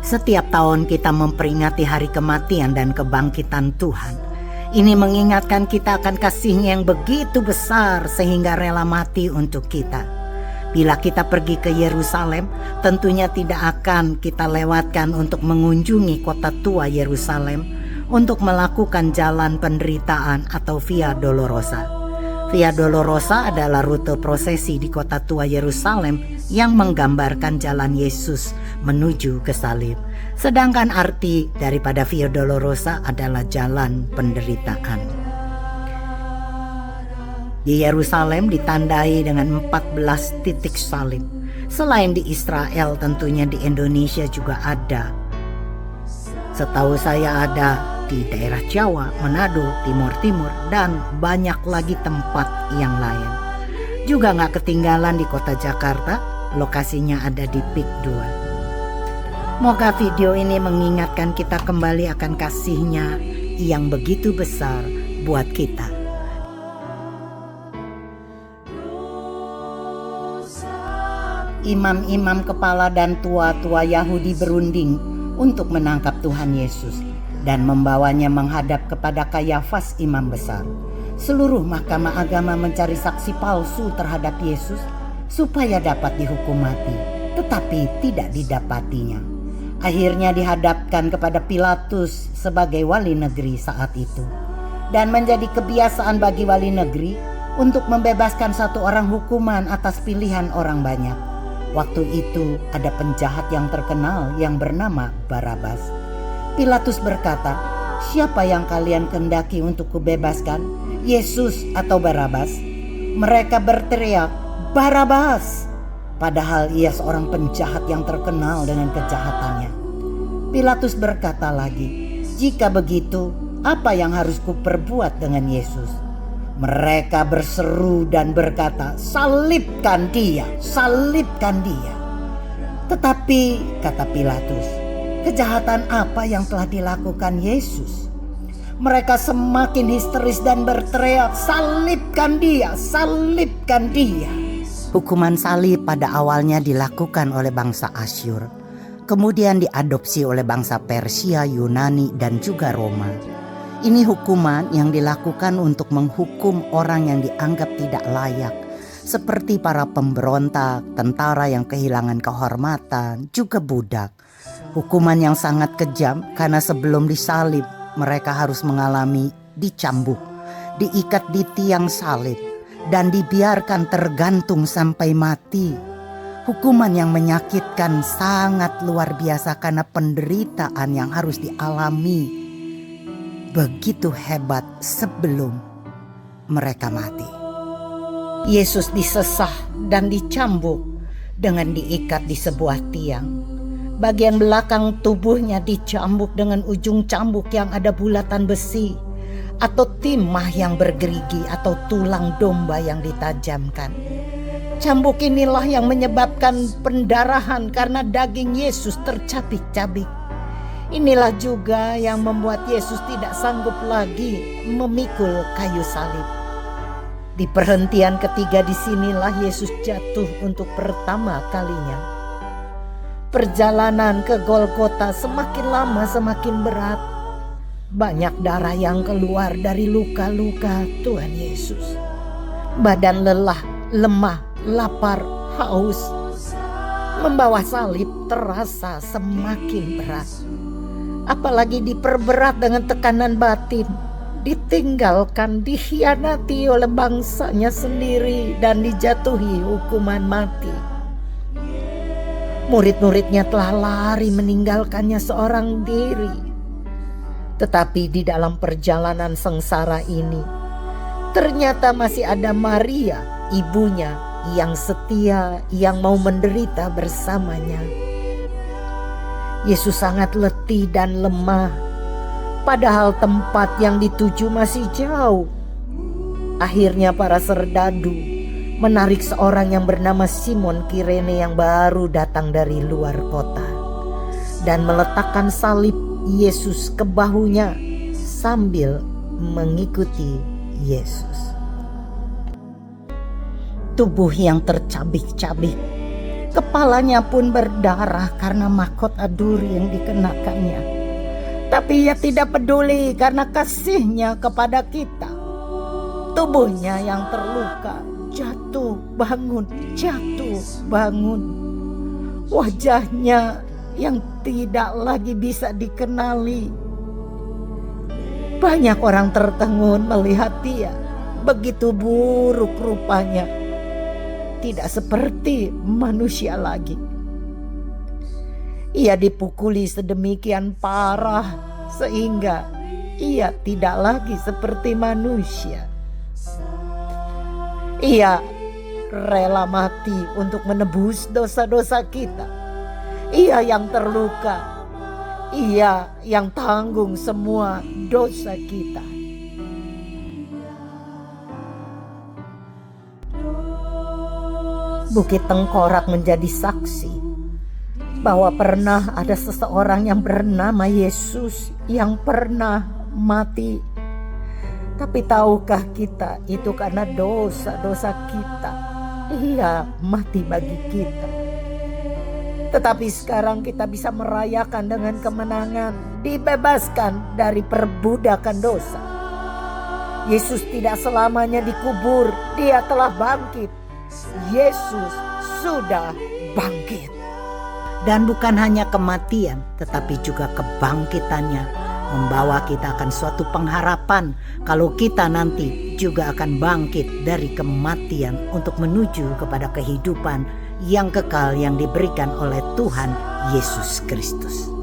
Setiap tahun kita memperingati hari kematian dan kebangkitan Tuhan. Ini mengingatkan kita akan kasih-Nya yang begitu besar sehingga rela mati untuk kita. Bila kita pergi ke Yerusalem, tentunya tidak akan kita lewatkan untuk mengunjungi kota tua Yerusalem untuk melakukan jalan penderitaan atau Via Dolorosa. Via Dolorosa adalah rute prosesi di kota tua Yerusalem yang menggambarkan jalan Yesus menuju ke salib. Sedangkan arti daripada Via Dolorosa adalah jalan penderitaan. Di Yerusalem ditandai dengan 14 titik salib. Selain di Israel, tentunya di Indonesia juga ada. Setahu saya ada di daerah Jawa, Manado, Timur Timur, dan banyak lagi tempat yang lain. Juga gak ketinggalan di kota Jakarta, lokasinya ada di PIK 2. Moga video ini mengingatkan kita kembali akan kasih-Nya yang begitu besar buat kita. Imam-imam kepala dan tua-tua Yahudi berunding untuk menangkap Tuhan Yesus dan membawanya menghadap kepada Kayafas imam besar. Seluruh mahkamah agama mencari saksi palsu terhadap Yesus supaya dapat dihukum mati, tetapi tidak didapatinya. Akhirnya dihadapkan kepada Pilatus sebagai wali negeri saat itu. Dan menjadi kebiasaan bagi wali negeri untuk membebaskan satu orang hukuman atas pilihan orang banyak. Waktu itu ada penjahat yang terkenal yang bernama Barabas. Pilatus berkata, "Siapa yang kalian kehendaki untuk kubebaskan? Yesus atau Barabas?" Mereka berteriak, "Barabas!" Padahal ia seorang penjahat yang terkenal dengan kejahatannya. Pilatus berkata lagi, "Jika begitu, apa yang harus kuperbuat dengan Yesus?" Mereka berseru dan berkata, "Salibkan dia, salibkan dia." Tetapi, kata Pilatus, kejahatan apa yang telah dilakukan Yesus? Mereka semakin histeris dan berteriak, "Salibkan dia, salibkan dia." Hukuman salib pada awalnya dilakukan oleh bangsa Asyur, kemudian diadopsi oleh bangsa Persia, Yunani, dan juga Roma. Ini hukuman yang dilakukan untuk menghukum orang yang dianggap tidak layak, seperti para pemberontak, tentara yang kehilangan kehormatan, juga budak. Hukuman yang sangat kejam karena sebelum disalib mereka harus mengalami dicambuk, diikat di tiang salib, dan dibiarkan tergantung sampai mati. Hukuman yang menyakitkan sangat luar biasa karena penderitaan yang harus dialami begitu hebat sebelum mereka mati. Yesus disesah dan dicambuk dengan diikat di sebuah tiang. Bagian belakang tubuhnya dicambuk dengan ujung cambuk yang ada bulatan besi atau timah yang bergerigi atau tulang domba yang ditajamkan. Cambuk inilah yang menyebabkan pendarahan karena daging Yesus tercabik-cabik. Inilah juga yang membuat Yesus tidak sanggup lagi memikul kayu salib. Di perhentian ketiga disinilah Yesus jatuh untuk pertama kalinya. Perjalanan ke Golgota semakin lama semakin berat. Banyak darah yang keluar dari luka-luka Tuhan Yesus. Badan lelah, lemah, lapar, haus. Membawa salib terasa semakin berat. Apalagi diperberat dengan tekanan batin, ditinggalkan, dikhianati oleh bangsanya sendiri dan dijatuhi hukuman mati. Murid-muridnya telah lari meninggalkannya seorang diri. Tetapi di dalam perjalanan sengsara ini, ternyata masih ada Maria, ibunya, yang setia, yang mau menderita bersamanya. Yesus sangat letih dan lemah, padahal tempat yang dituju masih jauh. Akhirnya para serdadu menarik seorang yang bernama Simon Kirene yang baru datang dari luar kota dan meletakkan salib Yesus ke bahunya sambil mengikuti Yesus. Tubuh yang tercabik-cabik, Kepalanya pun berdarah karena mahkota duri yang dikenakannya. Tapi ia tidak peduli karena kasihnya kepada kita. Tubuhnya yang terluka jatuh bangun, jatuh bangun. Wajahnya yang tidak lagi bisa dikenali. Banyak orang tertegun melihat dia, begitu buruk rupanya. Tidak seperti manusia lagi. Ia dipukuli sedemikian parah sehingga ia tidak lagi seperti manusia. Ia rela mati untuk menebus dosa-dosa kita. Ia yang terluka, ia yang tanggung semua dosa kita. Bukit Tengkorak menjadi saksi bahwa pernah ada seseorang yang bernama Yesus yang pernah mati. Tapi tahukah kita itu karena dosa-dosa kita? Ia mati bagi kita. Tetapi sekarang kita bisa merayakan dengan kemenangan, dibebaskan dari perbudakan dosa. Yesus tidak selamanya dikubur, dia telah bangkit. Yesus sudah bangkit. Dan bukan hanya kematian, tetapi juga kebangkitannya membawa kita akan suatu pengharapan kalau kita nanti juga akan bangkit dari kematian untuk menuju kepada kehidupan yang kekal yang diberikan oleh Tuhan Yesus Kristus.